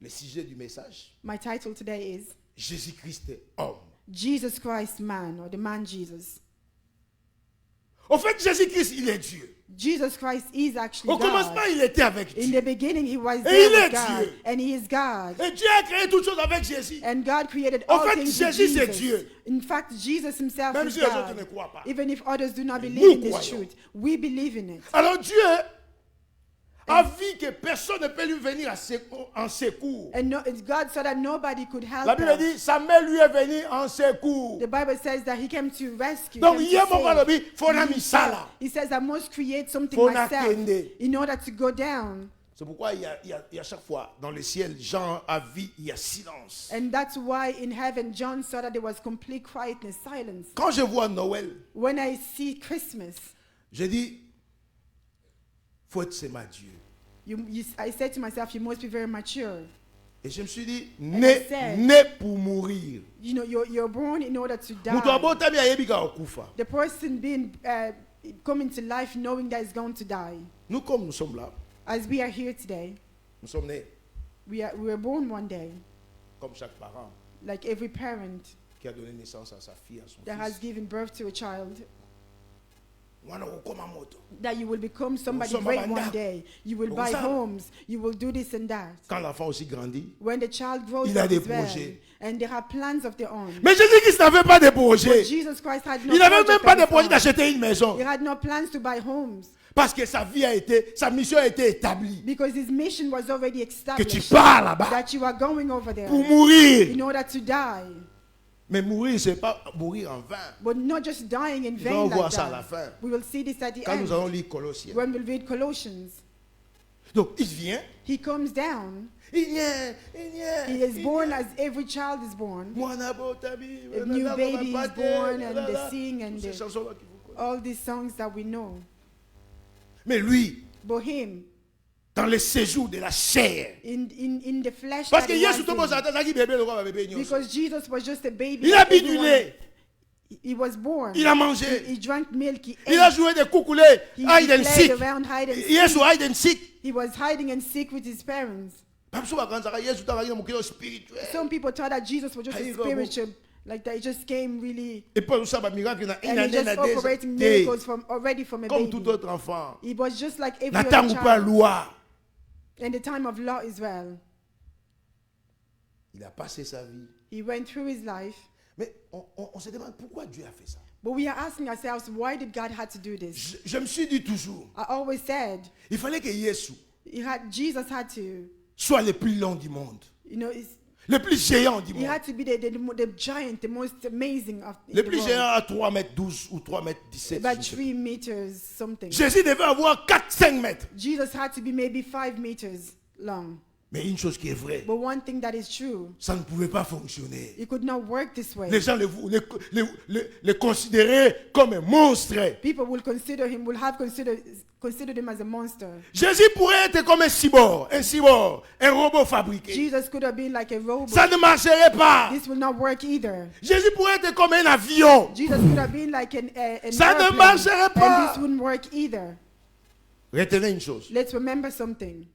Le sujet du message, My title today is Jésus-Christ est homme. Jesus Christ Man, or the man Jesus. Au fait, Jésus-Christ, il est Dieu. Jesus Christ is actually Au commencement, God. il était avec In Dieu. the beginning, he was Et there il est with God, Dieu. and he is God. Et Dieu a créé toutes choses avec Jésus. And God created En all fait, things with Jésus, c'est Jesus. Dieu. In fact, Jesus himself Même is si les autres ne God. croient pas. Even if others do not Nous believe in this croyons. truth, we believe in it. Alors Dieu a vu que personne ne peut lui venir en secours. And God saw that nobody could help La Bible them. dit, Samuel lui est venu en secours. The Bible says that he came to rescue. Donc, came il y a un to moment save. donné, il faut en misala. He says, I must create something Faut myself nakende. in order to go down. C'est pourquoi il y a chaque fois dans le ciel, Jean a vu, il y a silence. And that's why in heaven, John saw that there was complete quietness, silence. Quand je vois Noël, When I see Christmas, je dis, faut être c'est ma Dieu. I said to myself, you must be very mature. Et je me suis dit, said- né pour mourir. You know, you're born in order to Mutu die. abotami ayebika okufa. The person being coming to life knowing that he's going to die. Nous, comme nous sommes là, As we are here today, nous sommes nés we were born one day, comme chaque parent like every parent qui a donné naissance à sa fille, à son that has fils. given birth to a child, Wana okoma moto. that you will become somebody Sommes great abandonnés. one day. You will buy Comme ça. homes. You will do this and that. Quand l'enfant aussi grandit. When the child grows Il a up des as well, projets. and they have plans of their own. Mais Jésus-Christ n'avait pas de But projet. Jesus Christ had no Il n'avait même project pas of de his projet own. d'acheter une maison. He had no plans to buy homes Parce que sa mission a été établie. because his mission was already Que tu established. pars là-bas That you are going over there pour mourir. in order to die. Mais mourir, c'est pas mourir en vain. But not just dying in Nous vain allons like voir ça à la that. fin. We will see this at the Quand nous end allons lire Colossiens. when we read Colossians. Donc, il vient. He comes down. Il vient. Il vient. He is born as every child is born. A new baby is born and they sing and Ces they, chansons-là qui vous connaissez. all these songs that we know. Mais lui, But him, dans le séjour de la chair. in the flesh, Parce that que he Yesu was tombe in, sa tête, ça qui bébé le roi bébé nyonso. because Jesus was just a baby. Il a everyone- bidulé. He was born. Il a mangé. He drank milk. He Il a ate. joué des coucoulés. He Hide and played seek. around hide and seek. Yesu hide and seek. He was hiding and seek with his parents. Pamso bakanzaka Yesu tabaki na mukiro spirituel. Some people thought that Jesus was just How a you go, spiritual, like that he just came really, Et pas ça ba miracle na and he année just na operating des. miracles from already from a Comme tout baby. autre enfant. He was just like every other N'attends pas child. loi. In the time of law as well, Il a passé sa vie. he went through his life. Mais on se demande pourquoi Dieu a fait ça. But we are asking ourselves, why did God have to do this? Je me suis dit toujours, I always said, il fallait que Yesu Jesus had to, soit le plus long du monde, you know, le plus géant du he monde. had to be the giant, the most amazing of Le the plus world. géant à 3 mètres 12 ou 3 mètres 17. About je ne sais 3 meters something. pas. Jésus devait avoir 4-5 mètres. Jesus had to be maybe 5 meters long. Mais une chose qui est vraie, But one thing that is true, ça ne pouvait pas fonctionner. it could not work this way. Les gens le considéraient comme un monstre. People will consider him, will have considered him as a monster. Jésus pourrait être comme un cyborg, un robot fabriqué. Jesus could have been like a robot. Ça ne marcherait pas. This will not work either. Jésus pourrait être comme un avion. Jesus could have been like an Ça ne airplane, marcherait pas. and this wouldn't work either. Retenez une chose. Let's remember something.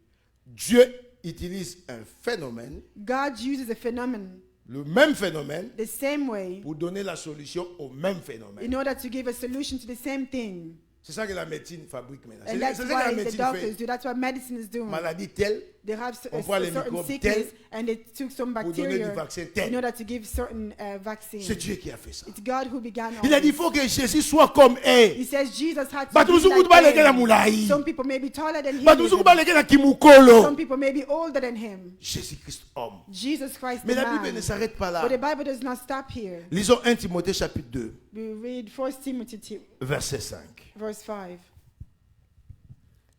Dieu utilise un phénomène, God uses a phenomenon le même phénomène, the same way pour donner la solution au même phénomène. in order to give a solution to the same thing. C'est ça que la médecine fabrique maintenant. C'est And that's c'est ça que why la the médecine doctors fait. do. That's what medicine is doing. Maladie telle, They have On prend les certain microbes sickness tels and they took some pour donner du bacteria vaccin tel. in order to give certain vaccines. C'est Dieu qui a fait ça. It's God who began all Il a dit, il this. faut que Jésus soit comme He elle. says Jesus had to Batu be musuku like tubaleke na him. mulai. Some people may be taller than him. Batu musuku even. tubaleke na kimukolo. Some people may be older than him. Jésus-Christ homme. Jesus Christ Mais the la Bible man. ne s'arrête pas là. But the Bible does not stop here. Lisons 1 Timothée chapitre 2, We read 1 Timothy verset 5. verse 5.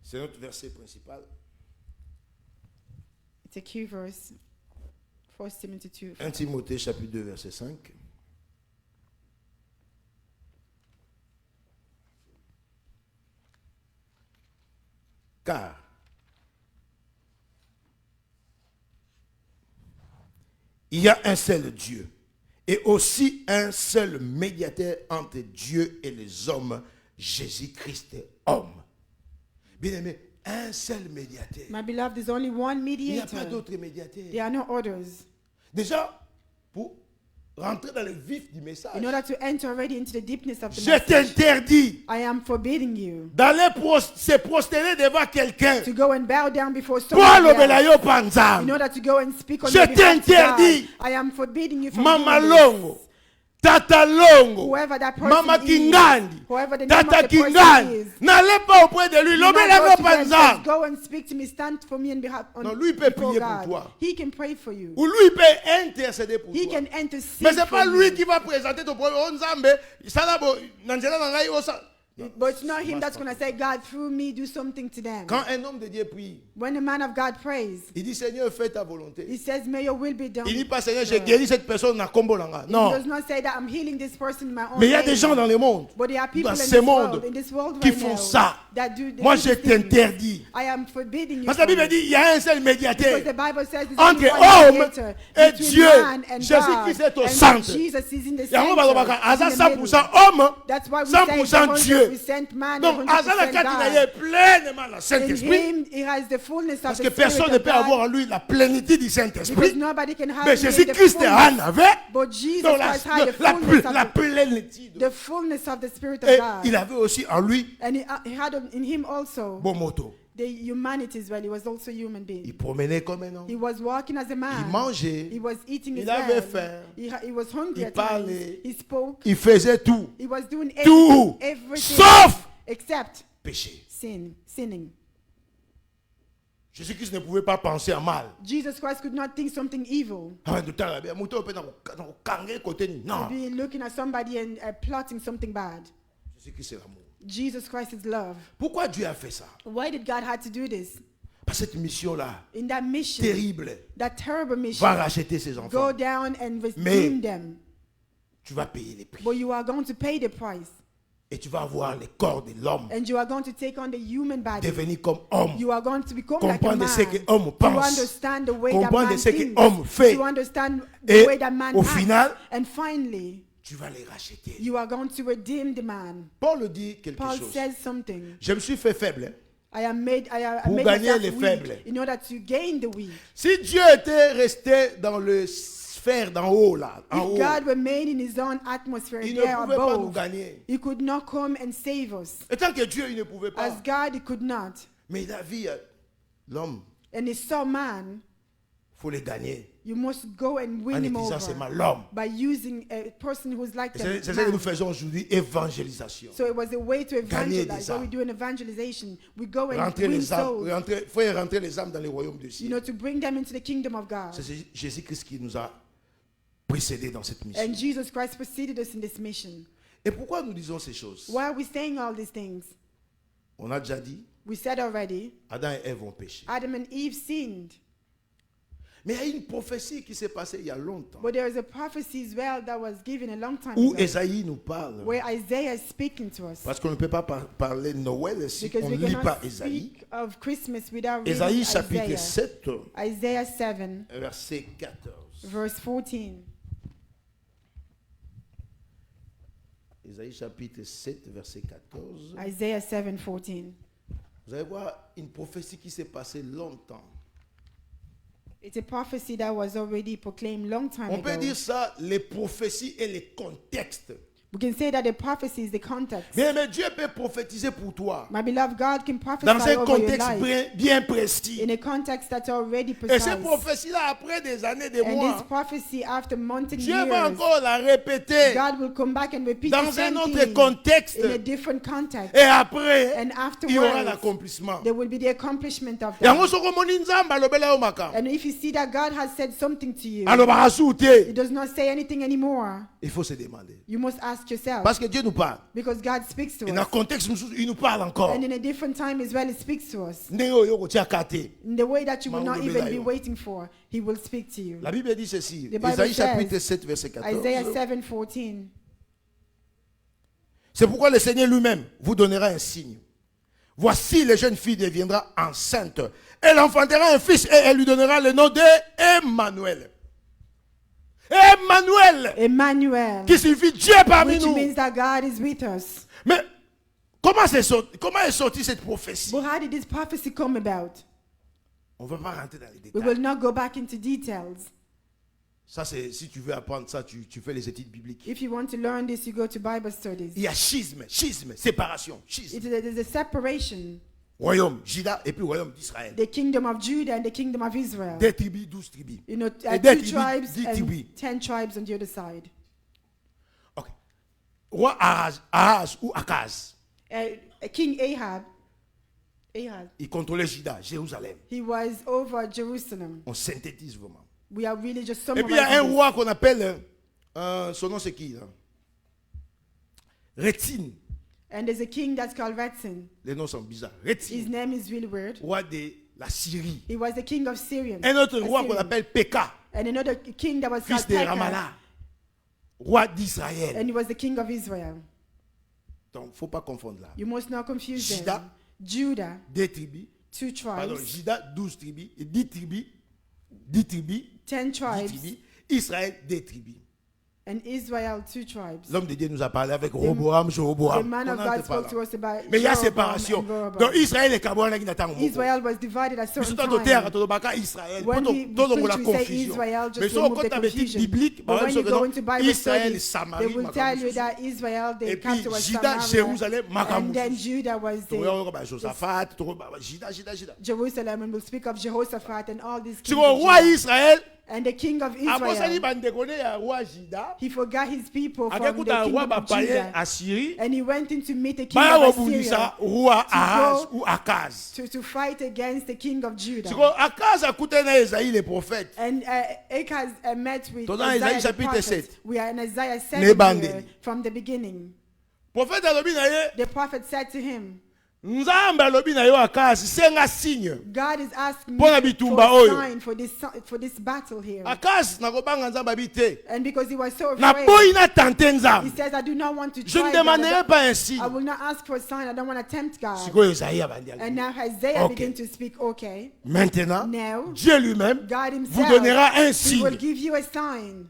C'est notre verset principal. It's a key verse. 1 Timothy 2. 1 Timothée chapitre 2, verset 5. Car il y a un seul Dieu et aussi un seul médiateur entre Dieu et les hommes, Jésus-Christ homme. Bien aimé, un seul médiateur. My beloved, there's only one Il n'y a pas mediator. d'autres médiateurs. There are no others. Déjà, pour rentrer dans le vif du message, In order to enter already into the deepness of the je message, t'interdis I am forbidding you d'aller se prosterner devant quelqu'un to go and bow down before pour someone alobela else. yo panzam. In order to go and speak on Je the behalf of t'interdis. God. I am forbidding you from Mama doing this. Longo, Tata Longo, Whoever that person Mama is, Kingandi, whoever the name Tata of the person Kingandi, is, n'allez pas auprès de lui, do not lobela go yo to them, panzam. just go and speak to me, stand for me on behalf on Non, lui, il peut before prier pour God. toi. He can pray for you. Ou lui, il peut intercéder pour He toi. can intercede Mais ce n'est for pas lui you. qui va présenter ton problème. Oh, Nzambe, ça là, bon, Nangela Nangai, oh, ça. But it's not him that's going to say, God, through me, do something to them. Quand un homme de Dieu prie, When a man of God prays, il dit Seigneur, fais ta volonté. he says, may your will be done. Il dit pas Seigneur, j'ai guéri cette personne na Kombolanga. He Non. does not say that I'm healing this person in my own Mais il y a name. des gens dans le monde, But there are people dans in ce this world qui right font now ça. that do they Moi, do je these things. t'interdis. I am forbidding you Parce que la from Bible it. dit il y a un seul Because médiateur the Bible says there's entre only one homme mediator et between Dieu. man and Jésus-Christ God. est au And centre. Jesus is in the Et on center. va dire, Aza in the middle. 100% homme, That's why we say 100% Dieu. 100% man, Donc, 100% Aza la carte, il a God. pleinement le In Saint-Esprit. him, he has the fullness Parce of que the Spirit personne ne of peut God. avoir en lui la plénitude du Because Saint-Esprit. nobody can have Mais in him the Jésus-Christ fullness. en avait. But Jesus Donc, Christ had la plénitude. the fullness of the Spirit Et of God. il avait aussi en lui And he had in him also bon moto. the humanity as well. He was also a human being. Il promenait comme un homme. He was walking as a man. Il mangeait. He was eating Il as avait well. faim. He was hungry Il at times. parlait. He spoke. Il faisait tout. He was doing Tout. everything Sauf except péché. sinning. Jésus-Christ ne pouvait pas penser à mal. Jesus Christ could not think something evil. Ah, tout à l'heure, moto peut dans le kangé côté ni. Non. Be looking at somebody and plotting something bad. Jésus-Christ c'est l'amour. Jesus Christ is love. Pourquoi Dieu a fait ça? Why did God have to do this? Parce que cette mission-là, In that mission, terrible, that terrible mission, va racheter ses enfants. go down and Mais- redeem them. Tu vas payer les prix. But you are going to pay the price. Et tu vas avoir le corps de l'homme. And you are going to take on the human body. Devenir comme homme. You are going to become like a Comprendre man. ce que l'homme To pense. understand the way that Comprendre man ce que thinks. l'homme fait. To understand Et the way that man au acts. final, And finally, tu vas les racheter. you are going to redeem the man. Paul dit quelque Paul chose. says something. Je me suis fait faible. Hein. I am made Pour made gagner myself les weak faibles. in order to gain the weak. Si Dieu était resté dans le sphère d'en haut, là, en If haut, God were made in his own atmosphere il ne there pouvait pas nous above, gagner. he could not come and save us. Et tant que Dieu, il ne pouvait pas. As God, he could not. Mais la vie, l'homme, And he saw man, il faut le gagner. you must go and En win him utilisant over seulement l'homme. by using a person who's like Et the c'est ce que nous man. faisons aujourd'hui, évangélisation. So it was a way to Gagner des evangelize. When we âmes. do an evangelization, we go and Rentrer win les âmes, souls, faire rentrer les âmes dans le royaume de you ciel. know, to bring them into the kingdom of God. C'est Jésus-Christ qui nous a précédés dans cette mission. And Jesus Christ preceded us in this mission. Et pourquoi nous disons ces choses? Why are we saying all these things? On a déjà dit, We said already, Adam et Ève ont péché. Adam and Eve sinned. Mais il y a une prophétie qui s'est passée il y a longtemps, But there is a prophecy as well that was given a long time où ago, Ésaïe nous parle. where Isaiah is speaking to us. Parce qu'on ne peut pas parler de Noël si Because on we ne lit pas cannot Ésaïe. speak of Christmas without reading Ésaïe chapitre Isaiah. 7, Isaiah 7, verset 14. verse 14. Ésaïe chapitre 7, verset 14. Isaiah 7, 14. Vous allez voir une prophétie qui s'est passée longtemps. It's a prophecy that was already proclaimed long time On peut ago. dire ça, les prophéties et les contextes. We can say that the prophecy is the context. Mais Dieu peut prophétiser pour toi My beloved, God can prophesy dans un over your contexte life bien précis. in a context that's already Et precise. ces prophéties-là, après des années, des And this mois, prophecy, after months and Dieu va years, encore la répéter God will come back and repeat the dans un same autre thing contexte. in a different context. Et après, And il y aura afterwards, l'accomplissement. there will be the accomplishment of Yango that. soko moni nzamba alobela yo makambo. And if you see that God has said something to you, Alobaka su He te. does not say anything anymore, Il faut se demander. you must ask yourself. Parce que Dieu nous parle. Because God speaks to Et dans le us. contexte, il nous parle encore. And in a different time as well, He speaks to us. Ndenge oyo kotia kate. In the way that you will not Maulobela even be yo. waiting for, He will speak to you. La Bible dit ceci. The Bible Ésaïe says, chapitre 7, verset 14. Isaiah 7, 14. C'est pourquoi le Seigneur lui-même vous donnera un signe. Voici, la jeune fille deviendra enceinte. Elle enfantera un fils et elle lui donnera le nom de Emmanuel. Emmanuel, Emmanuel, qui signifie Dieu parmi which nous. means that God is with us. Mais Comment est sortie cette prophétie? But how did this prophecy come about? On ne va pas rentrer dans les We détails. will not go back into details. Ça, c'est, si tu veux apprendre ça, tu fais les études bibliques. If you want to learn this, you go to Bible studies. Il y a schisme, séparation, schisme. There's a separation. Royaume Juda et puis royaume d'Israël. The kingdom of Judah and the kingdom of Israel. 2 tribus, 12 tribus. You know, Et des 2 tribes 10 and tribus. 10 tribes on the other side. Ok. Roi Ahaz ou Akaz, King Ahab, il contrôlait Juda, Jérusalem. he was over Jerusalem. On synthétise vraiment. We are really just Et puis il y a un summarizing. roi qu'on appelle, son nom c'est qui là? Rétine. And there's a king that's called Retzin. Les noms sont bizarres. His Rétine, name is really weird. roi de la Syrie. He was the king of Syria. Un autre roi qu'on appelle Pekah, And another king that was fils called de Pekah. Ramallah, roi d'Israël. And he was the king of Israel. Donc, il ne faut pas confondre là. You must not confuse Judah. them. Judah, 2 tribus, 2 pardon, tribes, Juda, 12 tribus, et 10 tribus, 10 tribus, 10 10 tribes, tribus, Israël, 2 tribus. and Israel, 2 tribes. L'homme de Dieu nous a parlé avec Roboam, The Jéroboam. man of On en God était spoke pas to là. us about Mais il y a Jeroboam séparation. and Rehoboam. Donc Israël est Kabouana qui n'attend pas. Israel was divided at certain Surtout terre, time. tout le baka Israël. When we Tout le monde la preach, we say confusion. Israel Mais just si to on remove the compte avec confusion. biblique, But when you go into Bible Israël, studies, they Samarie, will tell you that Israel, et the puis capital was Juda, Samaria, Jérusalem, and then Judah was Josaphat, Juda. Jerusalem, and we'll speak of Jehoshaphat and all these Tu kings vois, of roi Judah. Israël, And the king of après ça, il Israel, va déconner à roi Juda. he forgot his people from Avec the un roi kingdom of païen Judah, à Syrie. and he went in to meet the king Baya of Robunisa, Assyria roi Ahaz go ou Akaz. to fight against the king of Judah. Tu vois, Akaz a coûté à Esaïe les prophètes. And Ahaz met with Dans Isaiah Isaïe the chapitre prophet. 7. We are in Isaiah 7 Nebande. here, from the beginning. Prophète alobi na ye, The prophet said to him, Nzambe alobi na yo Akaz, senga signe. God is asking Pona me for bitumba a oyo. sign for this battle here. Akaz nakobanga Nzambe abite. And because he was so Na afraid, boyi na tante he Nzambe. says, I do not want to Je try ne God. demanderai pas un signe. I will not ask for a sign. I don't want to tempt God. Sikoyo Esaïe abandi And alobi. now Isaiah Okay. began to speak, okay, Maintenant, now Dieu lui-même God vous himself, donnera un he will signe. give you a sign.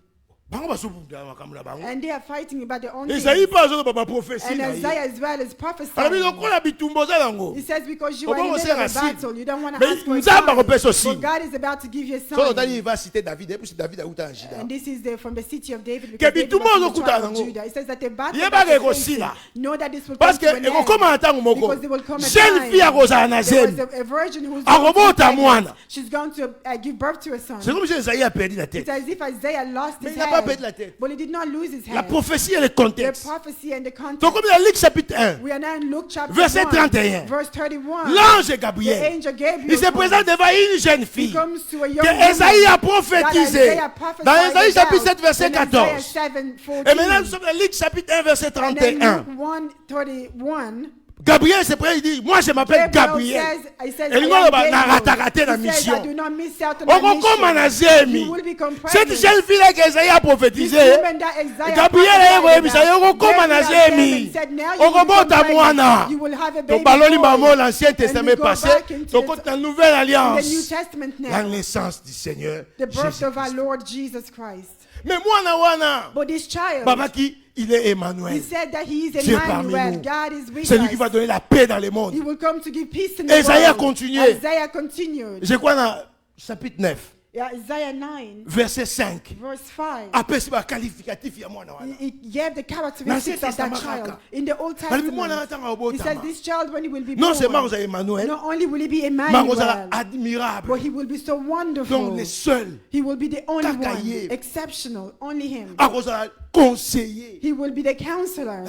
Bango basopunda makambo na bango. And they are fighting about their own Esaïe things. pas azo ba prophétie And na ye. Isaiah as well is Alobi prophesying. lokola bitumba oza nango. He says because you are Obo in the middle of a osenga signe. battle, you don't want to Mais ask for a Nzambe akopesa sign. signe. But God is about to give you a Solo otali sign. il va citer David, et puis David a outa en Juda. And this is from the city of David. Que Because David bitumba was from the ozokuta tribe of nango. Judah. It says that the battle Yeba that ke you're facing, kosila. know that this will Parce come que to an end. ekokoma na ntango moko. Because there will come a Jeune time. fille akozala na There was zemi. a virgin who's going to Akobota be mwana. pregnant. She's going to give birth to a son. C'est comme si Esaïe a perdu la It's tête. as if Isaiah lost Mais his il n'a pas perdu head. la tête. But he did not lose his La head. prophétie et le The contexte. prophecy and the Donc context. comme dans Luc chapitre 1, We are now in Luke chapter verset 1, 31. verse 31. l'ange The Gabriel, angel Gabriel il se comes. présente devant une jeune He fille comes to a young que woman Esaïe a that prophétisé. Isaiah prophesied Dans Esaïe about chapitre 7, verset in Isaiah 14. 7:14. Et maintenant nous sommes dans Luc chapitre 1, verset And then 31. Luke 1:31. Gabriel se présente, il dit, moi je m'appelle Gabriel. He says, Et I lui, am on va Gabriel. rater la He says, mission. I do not miss out on my Okokoma na mission. zemi. You will become Cette pregnant. jeune fille là qu'Esaïe a This prophétisé. woman that Isaiah Gabriel prophesied aye about, okokoma na Gabriel zemi. came and said, now you will Okobota become pregnant. mwana. You will have a baby Tobaloli mamo boy. l'Ancien And we Testament go passé. back into Donc la Nouvelle the Alliance. New Testament La now. naissance du Seigneur. The birth of our Jésus-Christ. Lord Jesus Christ. Mais mwana wana. But this child, Baba qui il est he Emmanuel. said that he is Dieu parmi Emmanuel. nous. God is with C'est lui qui va us. donner la paix dans le monde. He will come to give peace in the Isaiah world. continuait. Isaiah continued. Je crois dans chapitre 9, Yeah, Isaiah 9, verset 5. verse 5. Après c'est un qualificatif ya mwana wana. He gave the characteristics of that child. In the Old Balobi mwana Testament, atanga he says obotama. this child, when he will be Non seulement born, vous avez Emmanuel, not only will he be mais vous allez Emmanuel, but admirable. he will be so Donc wonderful. les seuls, He will be the only Kakaye. one, exceptional, only him. vous allez conseiller. He will be the counselor.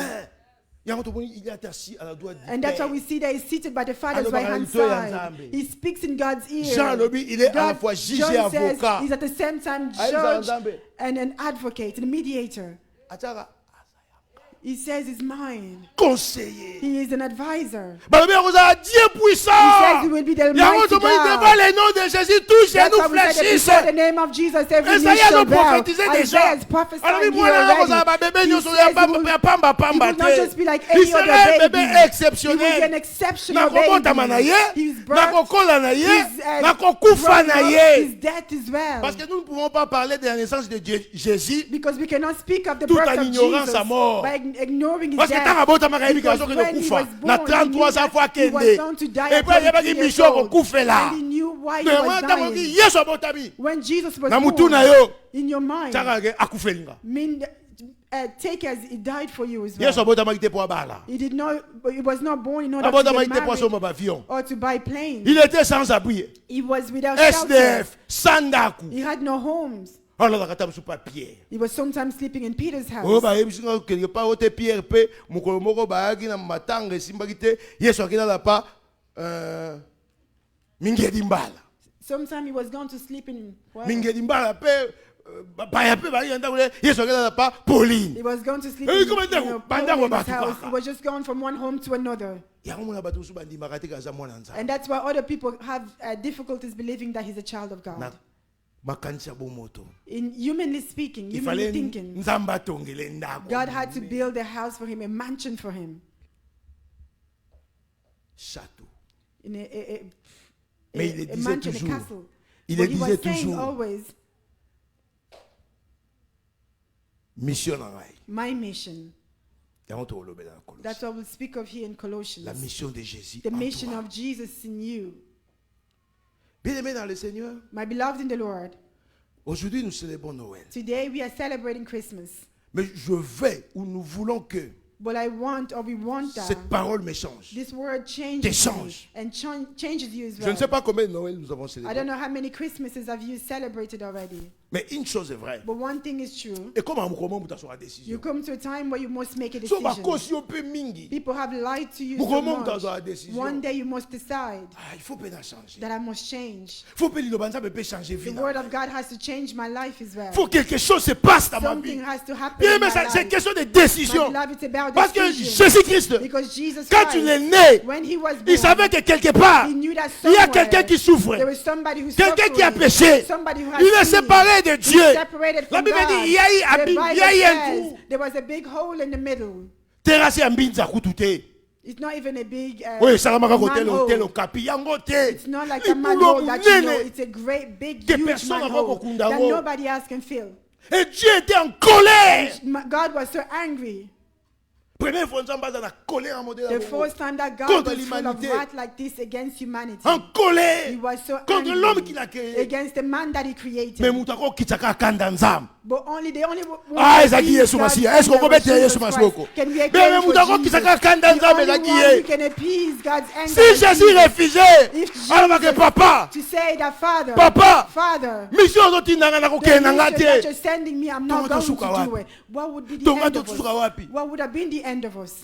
Il est assis à la droite du And that's why Père. we see that he's seated by the Father's Alors, right hand Baralito side. Yanzambe. He speaks in God's ear. Jean Lobi, il est à la God- fois juge et John says avocat. he's at the same time Ah, judge Yanzambe. and an advocate and mediator. Atara, He says he's mine. conseiller. He is an advisor. Balobi akozala Dieu puissant. He says he will be the Yango mighty tomoni devant God. le nom de Jésus, tous That's genoux why we said that fléchissent. before the name of Jesus, every knee Esaïe shall a bow. prophétisé déjà. Isaiah is Alors prophesying lui, here voilà, kozala already. babebe He nyonso says ya he will- pamba pamba he will not te. just be like Il any other sera un baby. bébé He will be an exceptionnel. exceptional Nakobotama na baby. ye, His birth, nakokola na ye, his nakokufa growing na up, ye. his death as well. Parce que nous ne pouvons pas parler de la naissance de Jésus Because we cannot speak of the tout birth en of ignorant Jesus sa mort. by ignoring his Parce que tant death. que botamaka Because immigration que when le he kufa was na born, he knew 33 ans that fois he was kende. going to die Et at puis il y a 33 une years mission old. ko kufa là. And he knew why he Mais was moi tant que dying. Yesu botami. When Jesus was Na mutu born, na yo. in your mind, Taka ke akufelinga. mean, take as he died for you as Yesu well. botamaki te pour bala. He was not born in order to Botamaki get te pour married son avion. or to buy planes. Il était sans abri. He was without shelter. SDF, Sandaku. He had no homes. Alors la sur papier. He was sometimes sleeping in Peter's Oh house. ba yebisinga quelque part ote Pierre pe mukolo moko baaki na matanga simbaki te Yesu akina la pa mingedi mbala. Sometimes he was going to sleep in well, Mingedi mbala pe baya pe baaki ndako le Yesu akina la pa Pauline. he was going to sleep Eh, in comment dire, pendant Pauline's qu'on va house. tout He was just going from one home to another. Ya mona batu su bandi makati kaza mwana nza. And that's why other people have difficulties believing that he's a child of God. Na makanisa bomoto. In humanly speaking, Il humanly fallait thinking, nzamba tongele ndako. God had to build a house for him, a mansion for him. Château. In Mais il le a disait mansion, toujours. a castle. Il But le he was disait saying toujours. always, Mission na ngai. my mission. Yango to lobe na Colosse. That's what we'll speak of here in Colossians. La mission de Jésus. The en mission toi. of Jesus in you. Bien-aimé dans le Seigneur, My beloved in the Lord, aujourd'hui nous célébrons Noël. today we are celebrating Christmas. Mais je veux ou nous voulons que But I want, or we want that cette parole me change. this word changes T'échange. you and changes you as Je ne sais well. pas combien de Noël nous avons I célébré. don't know how many Christmases have you celebrated already. Mais une chose est vraie. But one thing is true. Et comme comment vous avez You décision. come to a time where you must make a So ba decision. kosi peu mingi. People have lied to you Vous so comment much. vous avez décision. One day you must decide Ah, il faut pas changer. that I must change. Faut pas le banza peut changer The vie. word of God has to change my life as well. Faut que quelque chose se passe dans ma Something vie. has to happen Bien, in mais my c'est life. question de décision. My beloved, it's about Parce que decision. Jésus-Christ, Because Jesus quand il est Christ, né, when he was il savait born, que quelque part, he knew that il y a somewhere quelqu'un qui souffre. there was somebody who's Quelqu'un qui a suffering, péché. somebody who has Il est sinned. séparé de He's Dieu. separated La from Bible God. dit, il y a eu The Bible il y a eu un says trou. there was a big hole in the middle. Terrasse ya mbinza kutute. It's not even a big Oui, salamaka hotel manhole. hotel okapi yango te. It's not like a manhole that you know. It's a great, big, Que huge personne n'a manhole kokunda that ngo. nobody else can fill. Et Dieu était en colère. God was so angry. Première fois nzamba za na colère en modèle. The first time that God Contre was full of l'humanité. wrath like this against humanity. En colère. He was so Contre l'homme angry qu'il a créé. against the man that he created. Mais mutako kitaka kanda nzamba. But only the only one Ah, who ezaki sees Yesu God's Masiya. Est-ce qu'on anger peut mettre was Yesu Jesus Masiya? Christ. Can we Mais acclaim for mutako Jesus? kitaka kanda The nzamba only ezaki one ye. who can appease God's anger Si is Jésus Jesus. refusait, If alors que Jesus- papa, To say that Father, Papa, Father, mission ozotindanga na the kokenda nga mission that te. you're sending me, I'm not Tonga going to tosuka do wapi? it. What would be the Tonga end of tosuka us? wapi? What would have been the end of us?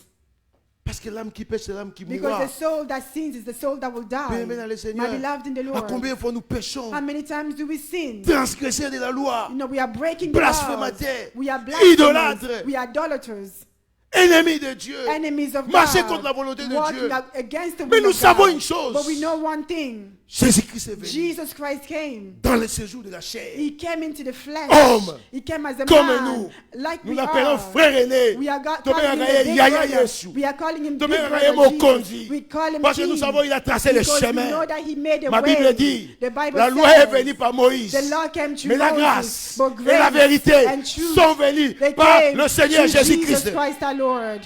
Parce que l'âme qui pêche, c'est l'âme qui Because mourra. the soul that sins is the soul that will die. Bien-aimé dans le My Seigneur, beloved in the à Lord, combien de fois nous péchons, how many times do we sin? transgresseurs de la loi, You know, we are breaking the laws. blasphémateurs, We are blasphemers. idolâtres, We are idolaters. ennemis de Dieu, Enemies of marcher God. contre la volonté de Walking Dieu. against the Mais will nous of savons God. une chose. But we know one thing. Jésus-Christ est venu Jesus Christ came. dans le séjour de la chair. He came into the flesh. Homme, He came as a comme man. nous. Like Nous we l'appelons are. frère aîné. We are Tobe calling him yakaye the big Yaya brother. Yesu. We are calling him Tobe big yakaye brother Mokonzi. Jesus. We call him Parce que nous King. savons il a tracé le Because we chemin. know that he made a Ma way. Bible dit, The Bible la loi says, est venue par Moïse. the law came through Mais la Moses, grâce but et la grace vérité and truth, sont venues they par came le Seigneur through Jésus-Christ. Jesus Christ our Lord.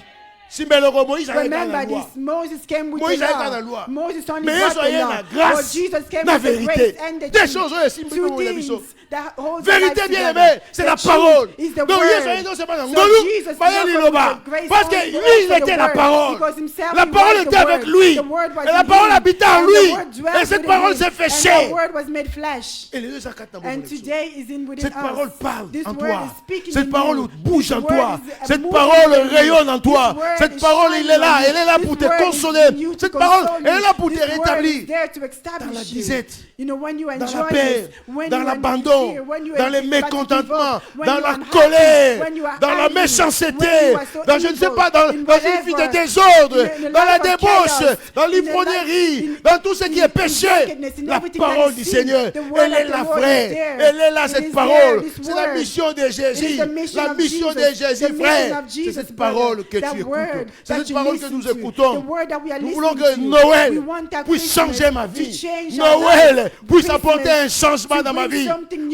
Si Mbeloko Moïse a été dans Remember la loi. this, Moses came with Moïse the a été dans la law. loi. Moses only Mais brought Yesu a été the dans law. la grâce, But Jesus came la with the vérité. grace and the Des truth. choses aussi, Two Mbeloko things Moïse. that hold Vérité life bien together. aimée, c'est The la truth parole. is the Donc word. Yesu a été non seulement dans So Ngolu, Jesus Baye not Liloba. only the grace, Parce que only the lui, rest il of the était la word. parole. Because himself, La he parole was the était avec word. lui. The word was Et la in parole him. habitait en And lui. the word dwelt Et cette within parole him. s'est fait And chair. the word was made flesh. Et les deux s'accatent dans And mon today is in within Cette us. parole parle This en word toi. is speaking Cette in parole you. bouge This en word toi. is Cette moving parole in you. rayonne en This toi. word Cette is parole, il est là. shining Elle est là on you. pour This te word is consoler. in you to Cette parole, console elle est you. là pour te This word is rétablir. there to Dans la establish you. disette, You know, when you dans enjoy la paix, it, when dans you l'abandon, fear, when you dans les got to give mécontentements, up, when dans you la are unhappy, colère, when you are dans la angry, when méchanceté, you are so dans je ne sais evil, pas, dans in une vie whatever, de désordre, in a dans la life of débauche, chaos, dans in a l'ivrognerie, life- dans tout ce qui in est péché. drunkenness, in La everything that parole is du sin, Seigneur, the word elle of est the là, Lord is frère. there. Elle est là, It cette is parole. there, this C'est la word. mission de It Jésus. is the mission La of mission de Jesus, Jésus, the mission frère. of C'est Jesus, cette brother. parole que That tu word écoutes. C'est that cette you parole que listen nous to. écoutons. The word that we are Nous voulons listening que to. Noël We want that puisse Christmas changer ma to vie. change our Noël puisse apporter un changement dans ma vie.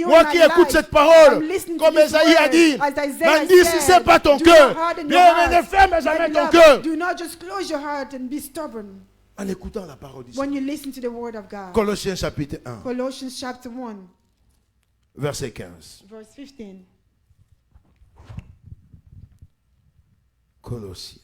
Moi qui écoute cette parole, comme Esaïe a dit, Mandy, si ce n'est pas ton cœur, ne ferme jamais ton cœur. Do not just close your heart and be stubborn. En écoutant la parole du When Seigneur. you listen to the word of God. Colossiens chapitre 1, Colossians chapter 1, verset 15. verse 15. Colossiens.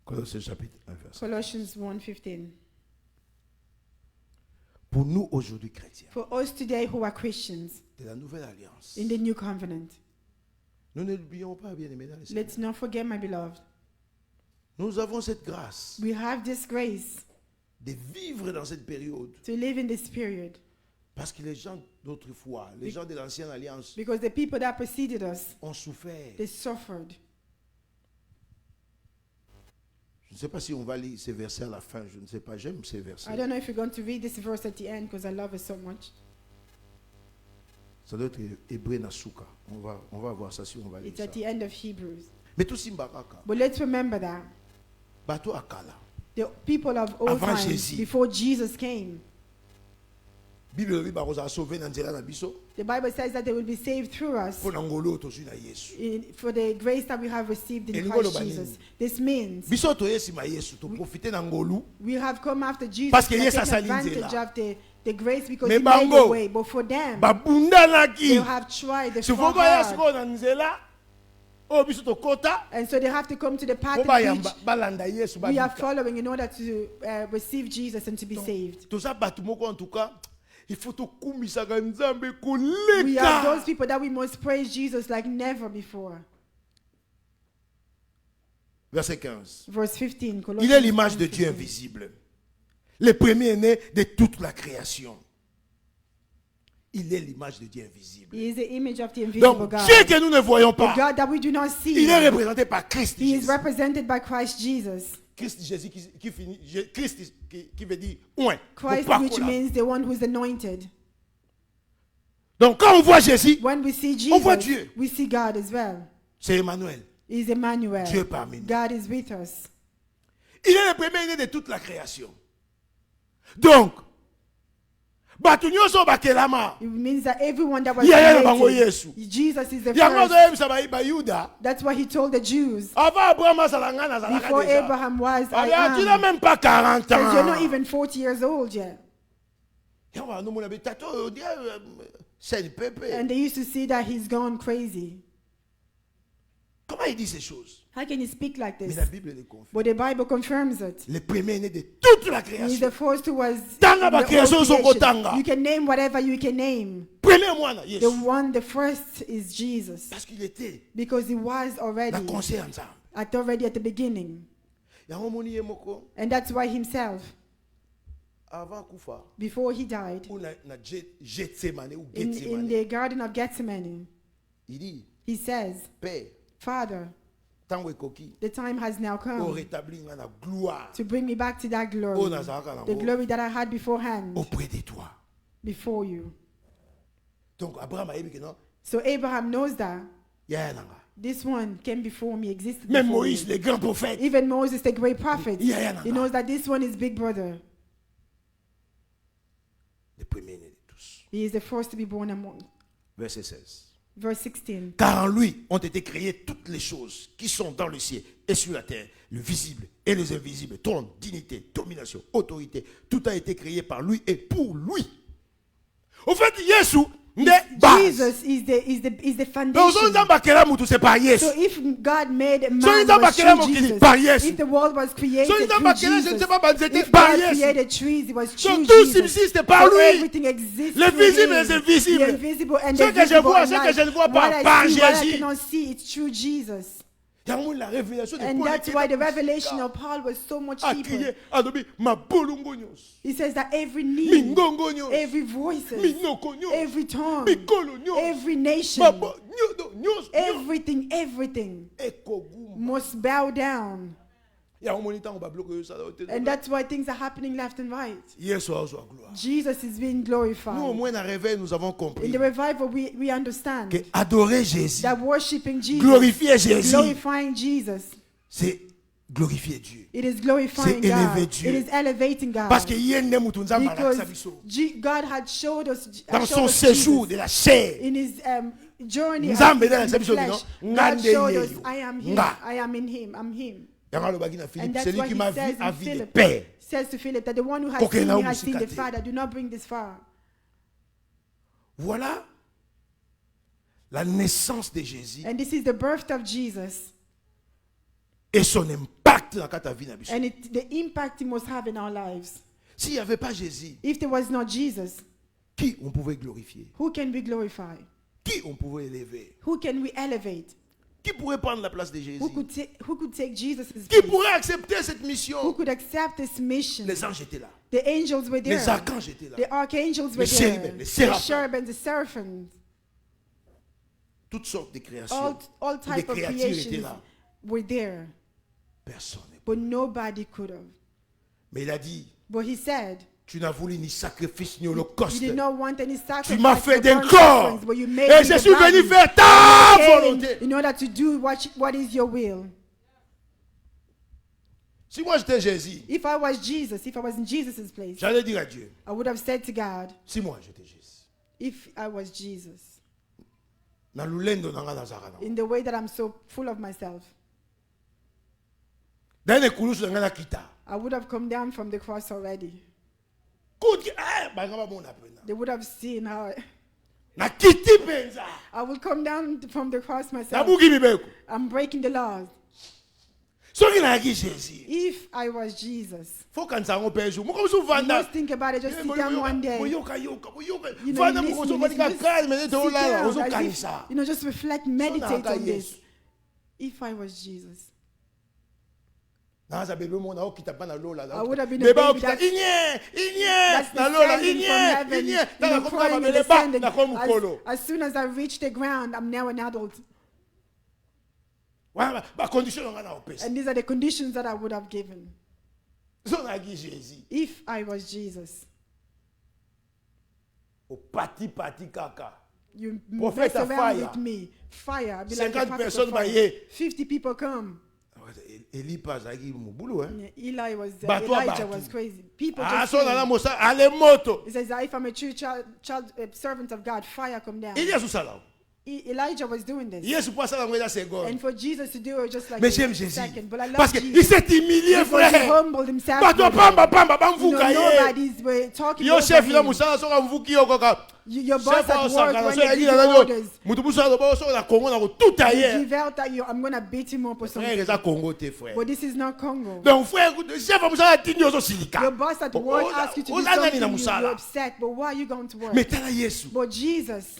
Colossiens chapitre 1, verset. Colossians 1:15. Pour nous aujourd'hui chrétiens, For us today who are Christians de la nouvelle alliance, in the new covenant, nous n'oublions pas, bien aimés dans le Seigneur. let's not forget, my beloved, Nous avons cette grâce we have this grace de vivre dans cette période. to live in this period Parce que les gens d'autrefois, les gens de l'ancienne alliance, because the people that preceded us, ont souffert. they suffered. Je ne sais pas si on va lire ces versets à la fin. Je ne sais pas. J'aime ces versets. I don't know if you're going to read this verse at the end because I love it so much. Ça doit être Hébreu Nasuka. On va voir ça si on va lire It's ça. at the end of Hebrews. Mais tout Simbaraka. But let's remember that Bateau Akala. the people of old Avant times, Jésus. before Jesus came, Bible dit baroza a sauvé dans nzela na biso. the Bible says that they will be saved through us Pour nangolo tozu na Yesu. for the grace that we have received in Elingolo Christ banini. Jesus. This means Biso to yesi ma Yesu to profiter na ngolu. we have come after Jesus Parce que and Yesu taken asali advantage nzela. of the grace because Mais he made bango, the way. But for them, Babunda na they ki. have tried, they Si fought vous voyez ce hard. qu'on a nzela, oh biso to kota. And so they have to come to the path Oba in ya which balanda Yesu we are babika. following in order to receive Jesus and to be saved. Tout ça batu moko en tout cas, il faut to kumisaka nzambe We are those koleka. people that we must praise Jesus like never before. Verset 15. Verse 15. Il est Colossians l'image de 1:15. Dieu invisible. Le premier-né de toute la création. Il est l'image de Dieu invisible. He is the image of the invisible Donc, God. Dieu que nous ne voyons The pas, God that we do not see. il est représenté par Christ He is Jésus. represented by Christ Jesus. Christ Jésus qui finit, Christ qui veut dire oint. Christ, which means the one who is anointed. Donc quand on voit Jésus, When we see On voit Jesus, Dieu. we see God as well. c'est Emmanuel. He is Emmanuel. Dieu parmi nous. God is with us. Il est le premier-né de toute la création. Donc, batu nyonso bakelama. It means that everyone that was Yeah, yeah, bango created, Yesu. Jesus is the Yango first. toyebisa Bayuda. That's what he told the Jews. Avant Abraham azala nga nazalaka Before déjà. Abraham was, I Tu n'as am. même pas 40 Because you're ans. not even 40 years old yet. Yango anomona be tato odia c'est pepe. And they used to see that he's gone crazy. Comment il dit ces choses? How can he speak like Mais this? la Bible les confirme. But the Bible confirms it. Le premier-né de toute la He's création. the first who was Tanga in ba the création old soko creation. tanga. You can name whatever you can name. Premier mwana, The Yesu. one, the first is Jesus. Parce qu'il était Because he was already la conseil ensemble. already at the beginning. Yango moni ye moko And that's why himself, avant kufa before he died, ou na Gethsemane ou in Gethsemane. the Garden of Gethsemane, Il dit he says, Père, Father, tango ekoki the time has now o come rétablir nga na gloire to bring me back to that o glory, nazalaka the nango glory that I had beforehand, auprès de toi. before you. Donc Abraham a dit que non, So Abraham knows that yaya nanga. this one came before me, existed Même before Moïse, me. le grand prophète, Even Moses, the great prophet, Yeah, yeah, he knows that this one is big brother. le premier-né de tous. He is the first to be born among. Verset 16. Verse 16. Car en lui ont été créées toutes les choses qui sont dans le ciel et sur la terre, le visible et les invisibles, trône, dignité, domination, autorité. Tout a été créé par lui et pour lui. Au fait, Yesu, Jesus is the foundation. c'est pas Yesu. So if God made man So was il t'a through marqué Jesus, par Yesu. if the world was created So il t'a through marqué là, je ne Jesus, sais pas, c'était if par God Yesu. created trees, it was So through tout Jesus. subsiste par So lui. everything exists Le through visible him. et l'invisible. The invisible and Ce the que je visible vois, are ce que light. je ne vois pas, What I par see, what I Jésus. cannot see, it's through Jesus. La révélation de And Paul that's était why the dans revelation ce of Paul was so much a deeper. crié, a dit, ma bolongo nyos, He says that every knee, mingongo nyos, every voice, minoko nyos, every tongue, mikolo nyos, every nation, mabo nyos, nyos, everything ekoguma. must bow down. And that's why things are happening left and right. Hier soir, soit gloire. Jesus is being glorified. Nous, au moins, dans le réveil, nous avons In compris the revival, we understand que adorer Jésus, that worshiping Jesus, glorifier Jésus, glorifying Jesus, c'est glorifier Dieu. it is glorifying C'est élever God. Dieu. It is elevating God. Parce que hier, nous avons Because vu God had showed us, dans son showed us séjour Jesus de la chair. in his journey in Nzambe the dans la flesh. séjour, God showed us, yo. I am him, Nga. I am in him, I'm him. And And that's celui why qui he m'a vu says a in vu le Philip, Père. says to Philip that the one who has Koke seen na me has seen the umusikate. Father. Do not bring this far. Voilà la naissance de Jésus And this is the birth of Jesus et son impact dans ta vie. and the impact he must have in our lives. S'il n'y avait pas Jésus, If there was not Jesus, qui on pouvait glorifier? who can we glorify? Qui on pouvait élever? Who can we elevate? Qui pourrait prendre la place de Jésus? Who could take Jesus' Qui place? pourrait accepter cette Who mission? could accept this mission? Les anges étaient là. The angels were there. Les archanges étaient là. The archangels were Les there. chérubins, les The séraphins. cherubim, the seraphim. Toutes sortes de créations. All Des type of créatures étaient creations là. were there. Personne. But nobody could have. Mais il a dit, But he said, tu n'as voulu ni sacrifice ni you holocauste. did not want any Tu sacrifice. m'as fait or d'un burnt corps. offerings, but you made Et me je the suis venu body. faire ta Came volonté. in order to do what is your will. Si moi j'étais Jésus, If I was Jesus, if I was in Jesus' place, j'allais dire à Dieu, I would have said to God, si moi j'étais Jésus, if I was Jesus, dans l'oulendo nanga nazarana, in the way that I'm so full of myself, dans les couloirs nanga na kita, I would have come down from the cross already. kuti banga ba mona pena, They would have seen how na kiti penza, I will come down from the cross na myself. buki bibeko. I'm breaking the laws. Soki na ki Jésus, If I was Jesus, faut kanza ngo pejo. Mo comme so you vanda. must think about it. Just sit down one day. Moyoka. You Vanda know, mo listen, so manika just calme ne sit to la, down ozo as if, kanisa. just reflect, meditate naka on this. Yesu. If I was Jesus, Naza bebe mo na okita pa na lola. I would have been a Beba baby okita inye that's na lola descending from heaven, inye. Na you know, ko crying ba and bele ba descending. na ko mukolo. As soon as I reach the ground, I'm now an adult. Wa ba condition nga na opesa. And these are the conditions that I would have given So na ki Jésus. if I was Jesus. O pati kaka. You Prophète mess à around fire. with me. Fire. I'll be 50 like a prophet of personnes fire. maillées. 50 people come. Eli pas zaki mu boulot hein. Eli was Bateau à Elijah bateau. was crazy. People Ah just so na saying, mosa ale moto. he says that if I'm a true servant of God, fire come down. Il y a sous ça là. Elijah was doing this. Yesu pour ça dans la seconde. And for Jesus to do it just like Mais a j'aime Jésus. second. But I love Parce qu'il Jesus. s'est humilié, Because he frère. humbled himself. Bato with pamba him. pamba You know, bamvuka ye. nobody's were talking Yo over chef là him. musala so mvuki yo koka. Your boss Chef at au work, sakana when so they eli give you na orders, mutu musala ba so na Congo na ko tout you ailleurs. give out that I'm going to beat him up or Frère something. eza Congo te frère. But this is not Congo. Donc frère chef musala tinyo so silika. Your boss at work asks you to do something, you're upset. But why are you going to work? Mais tala Yesu. But Jesus,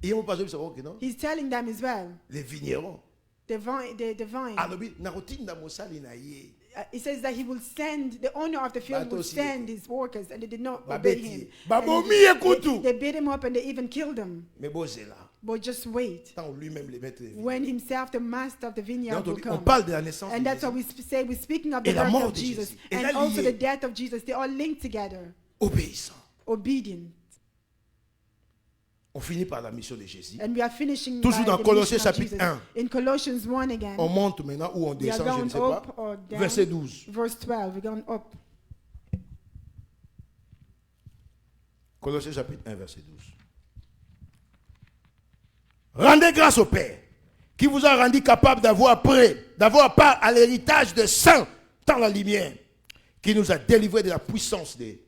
Et on pas ça non? he's telling them as well, Les vignerons. the vine. Alobi na rotinda mosali na ye. He says that he will send, the owner of the field will Bato si send his workers, and they did not obey Babeti. him. Babomi And ekutu. they beat him up and they even killed him. Mais bozela. But just wait. Tant lui-même les maîtres. When himself, the master of the vineyard, will On come. parle de la naissance de And that's Jésus. what we say. We're speaking of Et the la birth mort of de Jesus. Jésus. Et And là, also lié. the death of Jesus. They all linked together. Obéissant. Obedient. On finit par la mission de Jésus. And we are finishing Toujours by dans the Colossiens mission of chapitre Jesus. 1. In Colossians 1 again. On monte maintenant ou on We are descend, je ne going sais pas. up or down. Verset 12. Verse 12. We're going up. Colossiens chapitre 1, verset 12. Rendez grâce au Père qui vous a rendu capable d'avoir part à l'héritage des saints dans la lumière, qui nous a délivrés de la puissance des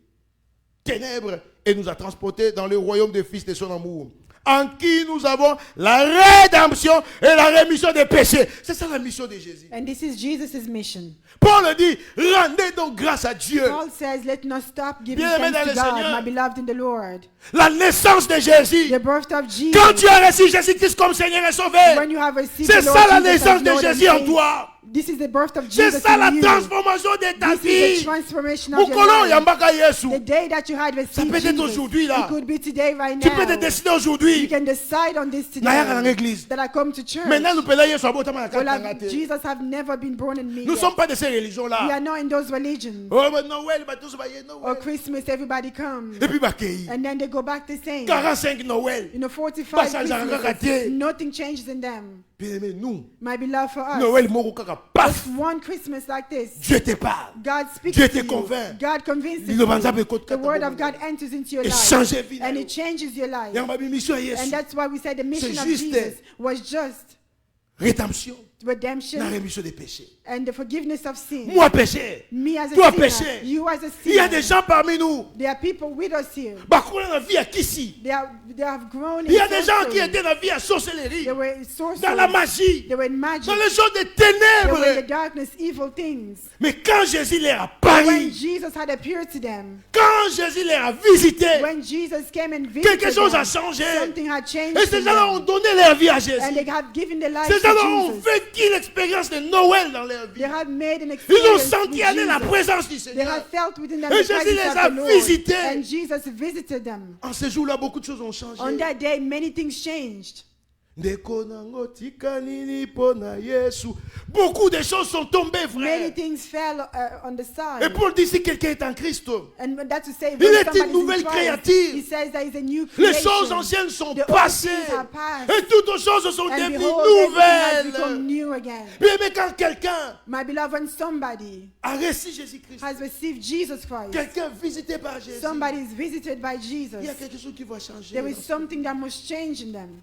ténèbres et nous a transportés dans le royaume des fils de son amour, en qui nous avons la rédemption et la rémission des péchés. C'est ça la mission de Jésus. And this is Jesus' mission. Paul dit, rendez donc grâce à Dieu. Paul says, let not stop giving Bien-aimé thanks dans to le God, Seigneur. my beloved in the Lord. La naissance de Jésus. The birth of Jesus. Quand tu as reçu Jésus-Christ comme Seigneur et Sauveur, When you have received c'est the Lord ça la Jesus as naissance de Lord and Jésus en Savior, toi. This is the birth of C'est Jesus ça la in you. transformation de ta This is the vie. transformation of your Mukolo life. yambaka Yesu. The day that you had Ça received peut être Jesus, aujourd'hui là. it could be today right Tu peux te now. décider You aujourd'hui. can decide on this Nayaka dans today l'église. that I come to church. Maintenant nous payons Yesu abotama na Well, kata. Jesus have never been born in me. Nous ne Yet. sommes pas de ces religions We là. are not in those religions. Oh mais Noël, bah tous bah Or Noël. Christmas, everybody comes. Et puis bah kei. And then they go back the same. 45 Noël. 45 Pas ça, j'ai encore raté. Christmases, nothing changes in them. Bien aimé nous. My beloved, for us, Noël moko kaka paf. just one Christmas like this, Dieu te parle. God speaks Dieu to te you. convainc. God convinces Lilo banza be you. kote The kata word bobo. of God enters into your Et life. change vie na And yo. it changes your life. Yamba bi mission ya And Yesu. that's why we said the mission C'est of juste Jesus was just rédemption, la redemption rémission des péchés. and the forgiveness of sin. Moi péché. Me as a Toi sinner, péché. you as a Il y a des sinner. gens parmi nous. There are people with us here. Bakuna na vie à Kisi. They have grown Il y a in des gens qui sorcery. étaient dans la vie à sorcellerie. They were Dans la sorcerers. magie. They were in magic. Dans les choses de They were in the ténèbres. darkness, evil things. Mais quand Jésus leur a When parlé, Jesus had appeared to them, quand Jésus leur a visité, when Jesus came and quelque visited chose a them, changé. something had changed Et ces in gens-là ont them. donné leur vie à And Jésus. they have given their life Ces gens-là to ont Jesus. vécu l'expérience de Noël dans leur vie. They had made an Ils ont experience with senti aller la Jesus. présence du They Seigneur. had felt within them Et the Jésus presence les of a the Lord. visités. And Jesus visited them. En ce jour-là, beaucoup de choses ont changé. On that day, many things changed. Ndeko nango tika nini pona Yesu. Beaucoup de choses sont tombées, Many frère. things fell on the Et side. Paul dit si quelqu'un est en Christ, And that's to say, Il when est somebody's une nouvelle in Christ, créature. he says there is a new les creation. choses anciennes sont The old passées. things are past. Et toutes choses sont And devenues behold, everything has become nouvelles. new again. Bien, mais quand quelqu'un My beloved, when somebody a reçu Jésus-Christ, has received Jesus Christ, quelqu'un visité par Jésus, somebody is visited by Jesus, il y a quelque chose qui va changer. there is something that must change in them.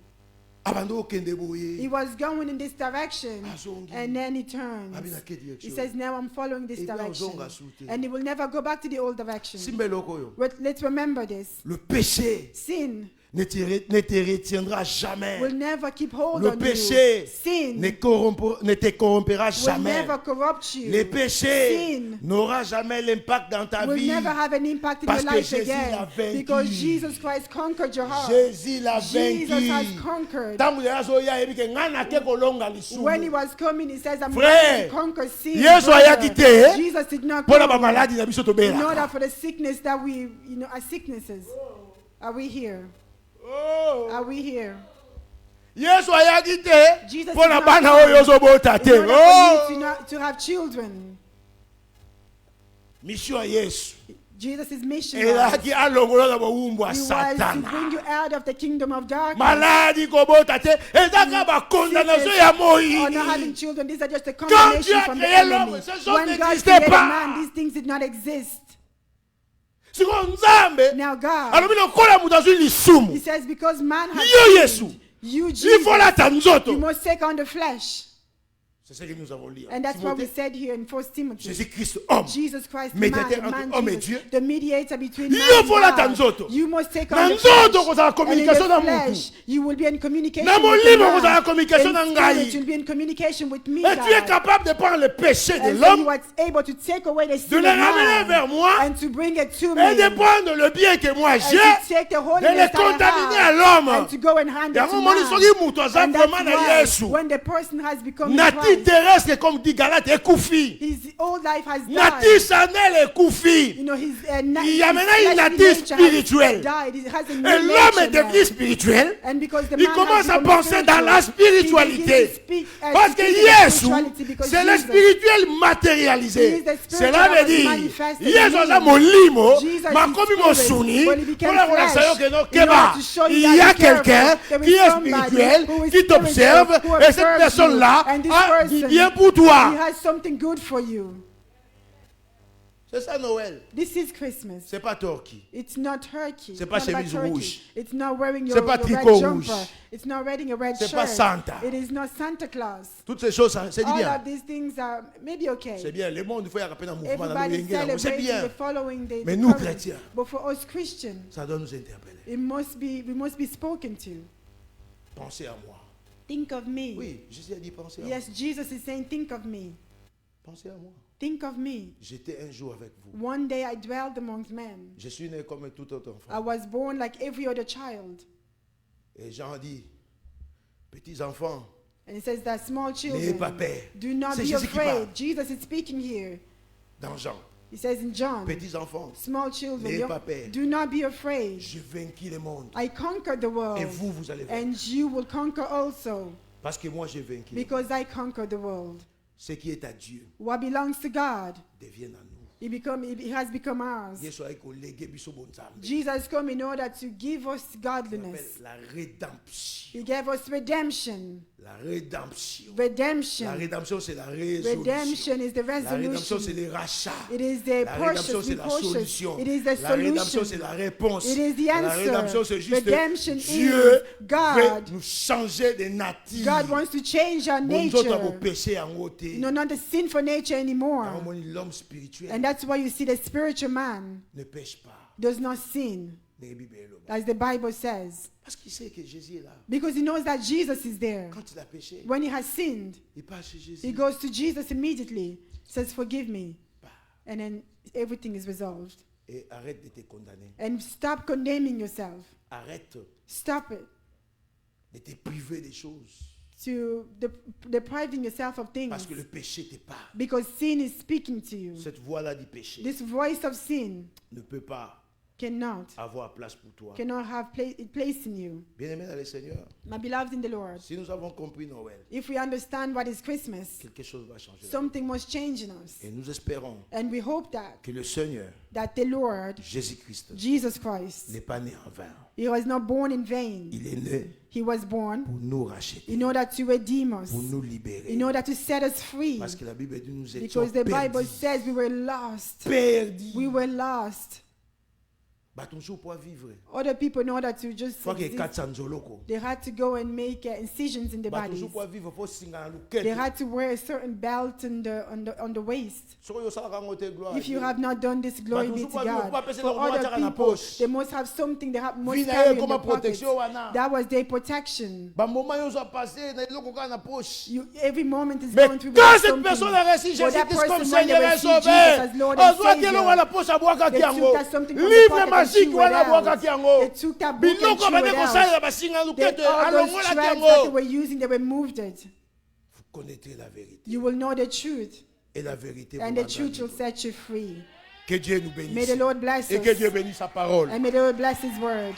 Abando okende boye. He was going in this direction, Azongi. and then he turns. Abina ke direction. He says, now I'm following this Et bien, direction. ozonga sute. And he will never go back to the old direction. Simbeloko yo. But let's remember this. Le péché Sin ne te retiendra jamais. will never keep hold Le on péché you. Sin ne te corrompera will jamais. never corrupt you. Le péché Sin n'aura jamais l'impact dans ta will vie. never have an impact in Parce your que life Jésus l'a again. vaincu. Because Jesus Christ conquered your heart. Jésus l'a Jesus vaincu. has conquered. Ntango azoya yebi ke nga nake kolonga lisumu. When he was coming, he says, I'm Frère, going to conquer sin. Yesu brother. ayaki te, Jesus did not Mpona come bamaladi na biso in order tobelaka. for the sickness that we, our sicknesses. Are we here? Oh. Are we here? Yesu ayaki te Jesus mpona did not bana come oyo ozobota in te. order for Oh. you to have children. Mission ya Yesu Jesus' mission was, elaki alongola na bowumbu ya he was to Satana. bring you out of the kingdom of darkness. Maladi kobota te ezaka bakondamnation ya Or not having moi. children, these are just a Dieu condemnation a from the créé l'homme, enemy. ces choses When God n'existaient created pas. man, these things did not exist. Siko Nzambe Now God, alobi lokola moto azwi he lisumu, says, because man has Yo, Yesu. sinned, you il Jesus, faut lata you nzoto. must take on the flesh. C'est ce que nous avons lu. And that's what we Timothée. said here in 1 Timothy. Jésus-Christ homme. Jesus Christ, Médiateur man, entre man homme et Jesus, Dieu. the mediator between Yo, man voilà and ta God. nzoto. You must take Na on the nzoto kozala flesh. And in communication na the mutu. flesh, you will be in communication Na with molimo the kozala man. communication In na spirit, ngai. you'll be in communication with me, Et tu es God. capable de prendre le péché de And so you l'homme, are able to take away the de sin le of ramener vers man moi and to bring it to et me. de prendre le bien que moi And j'ai, to take the de holiness le that contaminer à I have l'homme. and to go and hand it Yango to moni man. soki moto aza And that's vraiment na why Yesu. when the person has become Nati Christ, terrestre comme dit Galate ekufi. his old life has Nati died. chanel ekufi. You know, his, Il y a maintenant une fleshly nature nature spirituelle. has died. It has a new Et l'homme est nature devenu now. spirituel. And because the Il man commence has à become penser dans spiritual, la he spiritualité. begins to speak, Parce que speak in Yesu, spirituality because c'est le Jesus, spirituel He matérialisé. is the spirit Cela that veut was dire, manifested Yesu in aza him. molimo, Jesus is makomi spirit. mosuni, When he became pour la relation flesh, que non, in keba. order to show you Il y that a be careful. quelqu'un There is qui est somebody spirituel, who is qui t'observe, spiritual, who et cette observes personne-là you. And this a du person, bien pour He toi. has something good for you. C'est ça Noël. This is Christmas. C'est pas Turquie. It's not Turkey. C'est pas It's not chemise about Turkey. rouge. It's not wearing C'est your pas red tricot jumper. rouge. It's not wearing a red C'est shirt. pas Santa. It is not Santa Claus. Toutes ces choses, c'est All bien. of these things are maybe okay. C'est bien. Le monde, il faut y rappeler un mouvement. Everybody C'est celebrating bien. the following day. Mais the nous, current. chrétiens, But for us Christians, ça doit nous interpeller. we must be spoken to. Pensez à moi. Think of me. Oui, Jésus a dit pensez à moi. Yes, Jesus is saying, think of me. Pensez à moi. Think of me. J'étais un jour avec vous. One day I dwelled amongst men. Je suis né comme tout autre I enfant. was born like every other child. Et Jean dit, petits enfants, And it says that small N'ayez pas children, peur. do not C'est be Jésus qui parle. afraid. Jesus is speaking here. Dans Jean. He says in John, Petits enfants, small children, n'ayez pas peur. do not be afraid. Je vainquis le monde. I conquered the world, Et vous, vous allez vaincre. and you will conquer also, Parce que moi, j'ai vaincu. because I conquered the world. Ce qui est à Dieu What belongs to God, devienne à nous. it has become ours. Yesu a collègué biso bonzambe. Jesus came in order to give us On appelle godliness. la rédemption. He gave us redemption. La rédemption. Redemption. La rédemption, c'est la résolution. Redemption is the La rédemption, c'est resolution. le rachat. It is the La rédemption, purchase, c'est la repurchase. solution. It is the La rédemption, solution. c'est la réponse. It is the La rédemption, answer. c'est juste Redemption Dieu is God. veut nous changer de nature. God wants to change our Bon, nous autres, nature. avons péché en côté. No, not the sinful nature anymore. L'homme spirituel And that's why you see the spiritual man ne pêche pas. does not sin, as the Bible says. Parce qu'il sait que Jésus est là. Because he knows that Jesus is there. Quand il a péché, When he has sinned, il passe chez Jésus. he goes to Jesus immediately, says, forgive me. And then everything is resolved. Et arrête de te condamner. And stop condemning yourself. Arrête Stop it. de te priver des choses. To depriving yourself of things. Parce que le péché te parle. Because sin is speaking to you. Cette voix-là du péché This voice of sin ne peut pas cannot avoir place pour toi. have place in you. Bien-aimé dans le Seigneur, My beloved in the Lord, si nous avons compris Noël, if we understand what is Christmas, quelque chose va changer. something must change in us. Et nous espérons And we hope que le Seigneur, that the Lord, Jésus-Christ, Jesus Christ, n'est pas né en vain. he was not born in vain. Il est né He was born pour nous racheter, in order to redeem us, pour nous libérer. in order to set us free. Parce que la Bible dit nous étions Because the Bible perdus. says we were lost. Perdus. We were lost. Baton jour pour vivre. Other people, in order to just Faut que exist, 400 zoloko. they had to go and make incisions in the Baton bodies. jour pour vivre faut singa They luket. had to wear a certain belt on the waist. Soko yo sala kango te gloire. If you have not done this, glory be to God. But For other people, they must have something they must Vina carry ye in comme their pockets. protection wana. That was their protection. Ba moment yo so passé na iloko ka na poche. Every moment is Mais going through quand cette something. personne a reçu For that Jésus-Christ comme person, when they Seigneur et receive Jesus Sauveur, as Lord and on soit que l'on Savior, la poche à boire kaki they yango. took that something from the Livre pocket and magique threw it wana boire out. kaki yango. They took that book and Biloko threw bane it ko sala out. ba singa They, lukete all those alongola threads that they yango. were using, they removed it. Vous connaîtrez la vérité. You will know the truth, Et la vérité vous and the rendra truth will libre. set you free. Que Dieu nous May the bénisse. Lord bless Et que Dieu us, bénisse sa parole. and may the Lord bless His word.